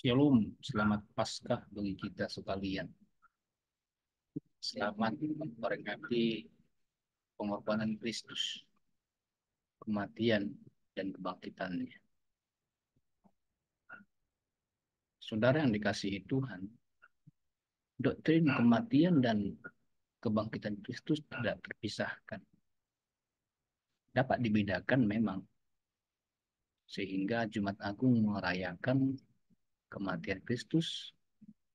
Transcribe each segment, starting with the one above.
Shalom, selamat Paskah bagi kita sekalian. Selamat memperingati pengorbanan Kristus, kematian dan kebangkitannya. Saudara yang dikasihi Tuhan, doktrin kematian dan kebangkitan Kristus tidak terpisahkan. Dapat dibedakan memang, sehingga Jumat Agung merayakan kematian Kristus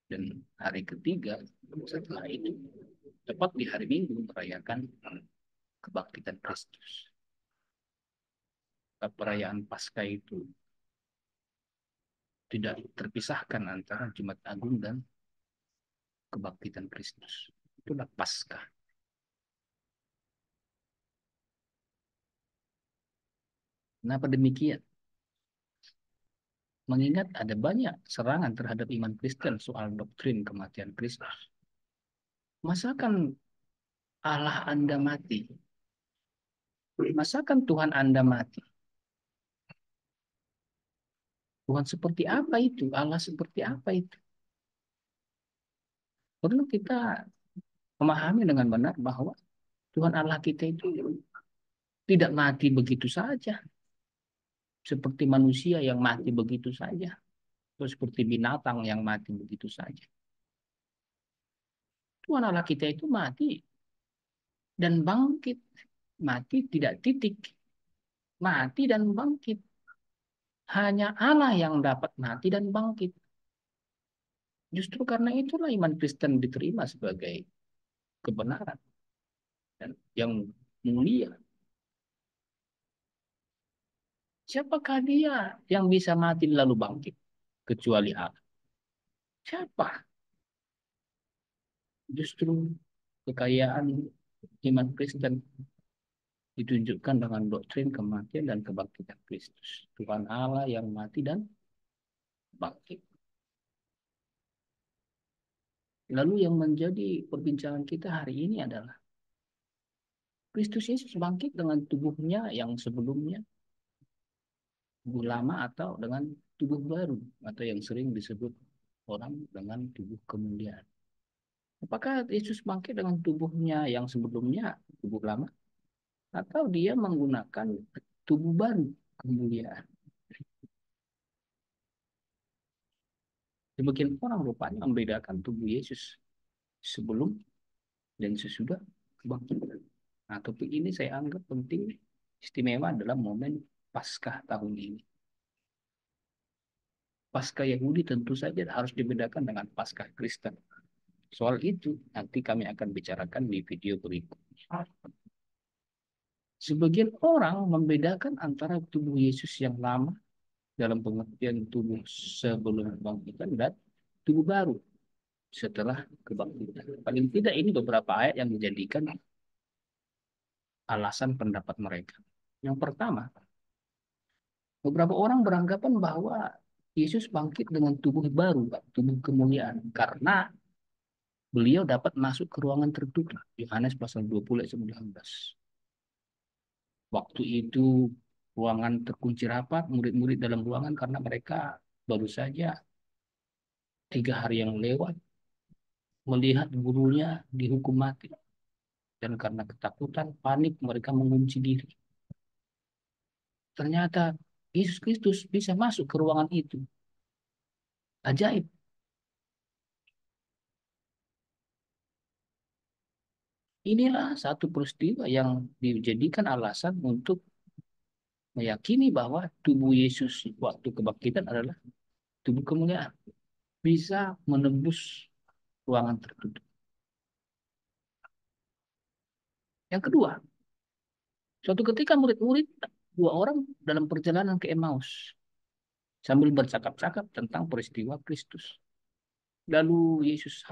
dan hari ketiga setelah itu, tepat di hari Minggu merayakan kebangkitan Kristus. Perayaan Paskah itu tidak terpisahkan antara Jumat Agung dan kebangkitan Kristus. Itulah Paskah. Kenapa demikian? Mengingat ada banyak serangan terhadap iman Kristen soal doktrin kematian Kristus. Masakan Allah Anda mati? Masakan Tuhan Anda mati? Tuhan seperti apa itu? Allah seperti apa itu? Perlu kita memahami dengan benar bahwa Tuhan Allah kita itu tidak mati begitu saja. Seperti manusia yang mati begitu saja. Atau seperti binatang yang mati begitu saja. Tuhan Allah kita itu mati dan bangkit. Mati tidak titik. Mati dan bangkit. Hanya Allah yang dapat mati dan bangkit. Justru karena itulah iman Kristen diterima sebagai kebenaran dan yang mulia. Siapakah dia yang bisa mati lalu bangkit? Kecuali Allah. Siapa? Justru kekayaan iman Kristen ditunjukkan dengan doktrin kematian dan kebangkitan Kristus. Tuhan Allah yang mati dan bangkit. Lalu yang menjadi perbincangan kita hari ini adalah Kristus Yesus bangkit dengan tubuhnya yang sebelumnya, tubuh lama atau dengan tubuh baru, atau yang sering disebut orang dengan tubuh kemuliaan. Apakah Yesus bangkit dengan tubuhnya yang sebelumnya, tubuh lama, atau dia menggunakan tubuh baru, kemuliaan? Sebagian orang rupanya membedakan tubuh Yesus sebelum dan sesudah kebangkitan. Nah, topik ini saya anggap penting, istimewa dalam momen Paskah tahun ini. Paskah Yahudi tentu saja harus dibedakan dengan Paskah Kristen. Soal itu nanti kami akan bicarakan di video berikutnya. Sebagian orang membedakan antara tubuh Yesus yang lama dalam pengertian tubuh sebelum kebangkitan dan tubuh baru setelah kebangkitan. Paling tidak ini beberapa ayat yang dijadikan alasan pendapat mereka. Yang pertama, beberapa orang beranggapan bahwa Yesus bangkit dengan tubuh baru, tubuh kemuliaan, karena beliau dapat masuk ke ruangan tertutup. Yohanes pasal 20 ayat 19. Waktu itu ruangan terkunci rapat, murid-murid dalam ruangan karena mereka baru saja 3 hari yang lewat melihat gurunya dihukum mati. Dan karena ketakutan, panik, mereka mengunci diri. Ternyata Yesus Kristus bisa masuk ke ruangan itu. Ajaib. Inilah satu peristiwa yang dijadikan alasan untuk meyakini bahwa tubuh Yesus waktu kebangkitan adalah tubuh kemuliaan. Bisa menembus ruangan tertutup. Yang kedua, suatu ketika murid-murid, 2 orang dalam perjalanan ke Emmaus, sambil bercakap-cakap tentang peristiwa Kristus. Lalu Yesus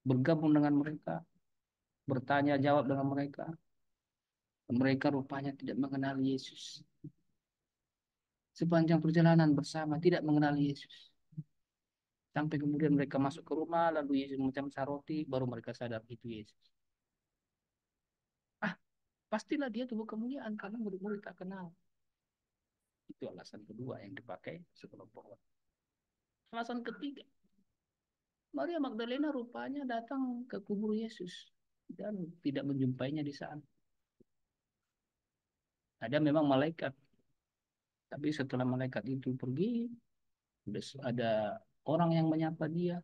bergabung dengan mereka, bertanya jawab dengan mereka. Mereka rupanya tidak mengenal Yesus. Sepanjang perjalanan bersama tidak mengenal Yesus. Sampai kemudian mereka masuk ke rumah, lalu Yesus memecah roti, baru mereka sadar itu Yesus. Ah, pastilah dia tubuh kemuliaan karena murid-murid tak kenal. Itu alasan kedua yang dipakai sekelompok orang. Alasan ketiga, Maria Magdalena rupanya datang ke kubur Yesus dan tidak menjumpainya di sana. Ada memang malaikat, tapi setelah malaikat itu pergi, ada orang yang menyapa dia.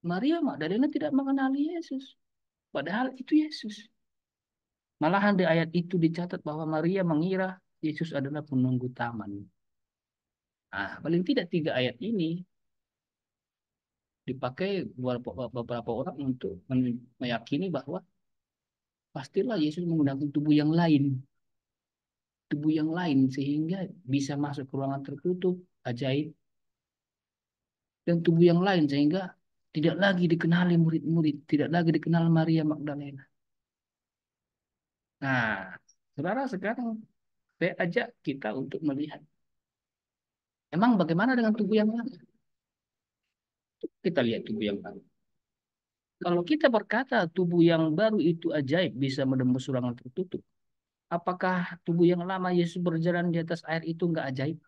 Maria Magdalena tidak mengenali Yesus, padahal itu Yesus. Malahan di ayat itu dicatat bahwa Maria mengira Yesus adalah penunggu taman. Nah, paling tidak tiga ayat ini dipakai beberapa orang untuk meyakini bahwa pastilah Yesus menggunakan tubuh yang lain sehingga bisa masuk ke ruangan tertutup, ajaib, dan tubuh yang lain sehingga tidak lagi dikenali murid-murid, tidak lagi dikenal Maria Magdalena. Nah, saudara sekarang saya ajak kita untuk melihat, emang bagaimana dengan tubuh yang lain? Kita lihat tubuh yang baru. Kalau kita berkata tubuh yang baru itu ajaib bisa menembus ruangan tertutup, apakah tubuh yang lama Yesus berjalan di atas air itu nggak ajaib?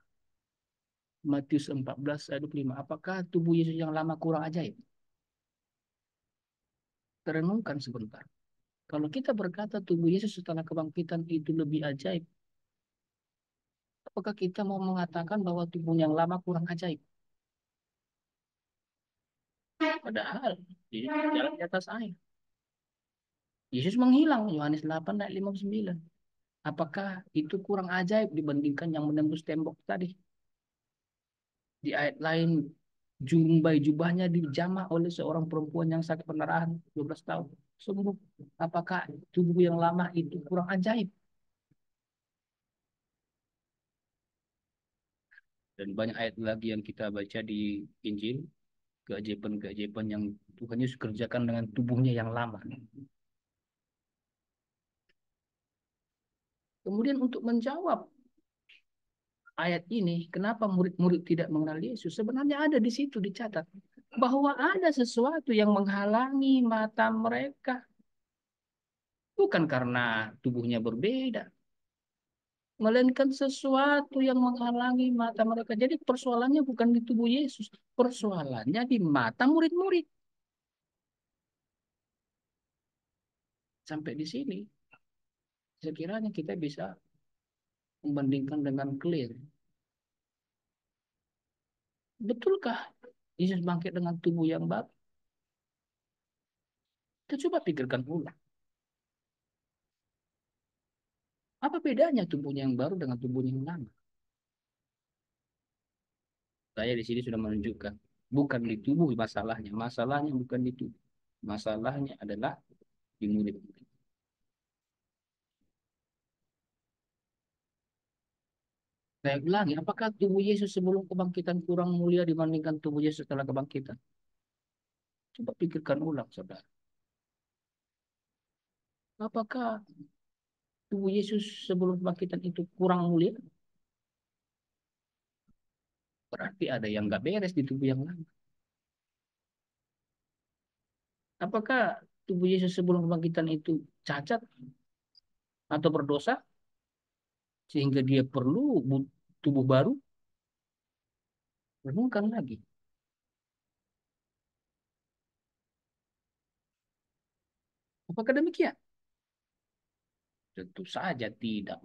Matius 14 ayat 25. Apakah tubuh Yesus yang lama kurang ajaib? Terenungkan sebentar. Kalau kita berkata tubuh Yesus setelah kebangkitan itu lebih ajaib, apakah kita mau mengatakan bahwa tubuh yang lama kurang ajaib? Padahal Yesus berjalan di atas air. Yesus menghilang, Yohanes 8 ayat 59. Apakah itu kurang ajaib dibandingkan yang menembus tembok tadi? Di ayat lain, jubahnya dijamah oleh seorang perempuan yang sakit pendarahan 12 tahun. Sembuh. Apakah tubuh yang lama itu kurang ajaib? Dan banyak ayat lagi yang kita baca di Injil, keajaiban-keajaiban yang Tuhan Yesus kerjakan dengan tubuhnya yang lama. Kemudian untuk menjawab ayat ini, kenapa murid-murid tidak mengenal Yesus? Sebenarnya ada di situ dicatat bahwa ada sesuatu yang menghalangi mata mereka. Bukan karena tubuhnya berbeda, melainkan sesuatu yang menghalangi mata mereka. Jadi persoalannya bukan di tubuh Yesus, persoalannya di mata murid-murid. Sampai di sini, sekiranya kita bisa membandingkan dengan clear. Betulkah Yesus bangkit dengan tubuh yang baru? Kita coba pikirkan ulang. Apa bedanya tubuhnya yang baru dengan tubuhnya yang lama? Saya di sini sudah menunjukkan. Bukan di tubuh masalahnya. Masalahnya bukan di tubuh. Masalahnya adalah di murid-murid. Saya ulangi, apakah tubuh Yesus sebelum kebangkitan kurang mulia dibandingkan tubuh Yesus setelah kebangkitan? Coba pikirkan ulang, saudara. Apakah tubuh Yesus sebelum kebangkitan itu kurang mulia? Berarti ada yang nggak beres di tubuh yang lama. Apakah tubuh Yesus sebelum kebangkitan itu cacat atau berdosa sehingga dia perlu tubuh baru? Renungkan lagi. Apakah demikian? Tentu saja tidak.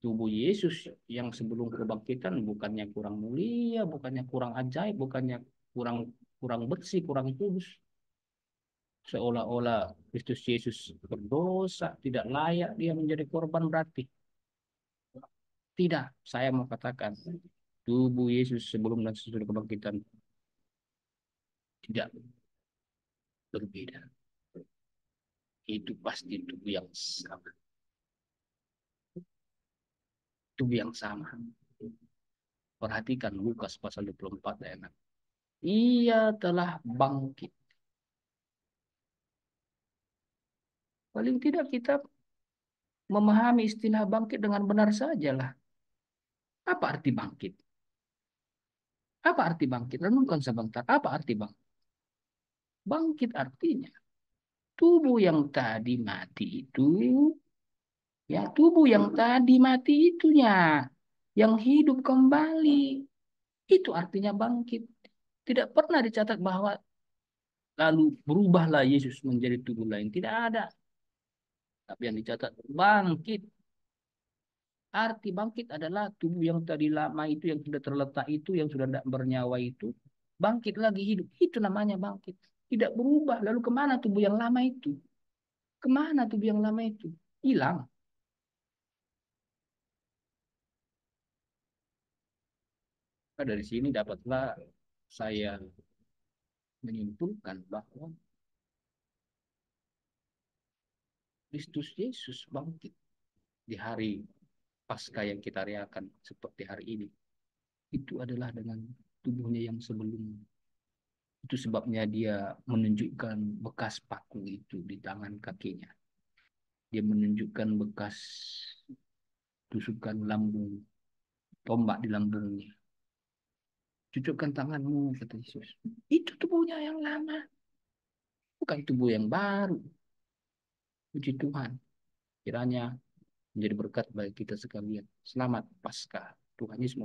Tubuh Yesus yang sebelum kebangkitan bukannya kurang mulia, bukannya kurang ajaib, bukannya kurang kurang bersih, kurang kudus. Seolah-olah Kristus Yesus berdosa, tidak layak dia menjadi korban berarti. Tidak, saya mau katakan tubuh Yesus sebelum dan sesudah kebangkitan tidak berbeda. Itu pasti tubuh yang sama. Tubuh yang sama. Perhatikan Lukas pasal 24 ayat 6. Ia telah bangkit. Paling tidak kita memahami istilah bangkit dengan benar sajalah. Apa arti bangkit? Apa arti bangkit? Renungkan sebentar. Apa arti bangkit? Bangkit artinya tubuh yang tadi mati itu, ya tubuh yang tadi mati itunya. yang hidup kembali. Itu artinya bangkit. Tidak pernah dicatat bahwa lalu berubahlah Yesus menjadi tubuh lain. Tidak ada. Tapi yang dicatat bangkit. Arti bangkit adalah tubuh yang tadi lama itu, yang sudah terletak itu, yang sudah tidak bernyawa itu, bangkit lagi hidup. Itu namanya bangkit. Tidak berubah. Lalu kemana tubuh yang lama itu? Kemana tubuh yang lama itu? Hilang. Nah, dari sini dapatlah saya menyimpulkan bahwa Kristus Yesus bangkit di hari Paskah yang kita rayakan seperti hari ini. Itu adalah dengan tubuhnya yang sebelumnya. Itu sebabnya dia menunjukkan bekas paku itu di tangan kakinya. Dia menunjukkan bekas tusukan lambung, tombak di lambungnya. Cucukkan tanganmu, kata Yesus. Itu tubuhnya yang lama, bukan tubuh yang baru. Puji Tuhan. Kiranya menjadi berkat bagi kita sekalian. Selamat Paskah. Tuhan Yesus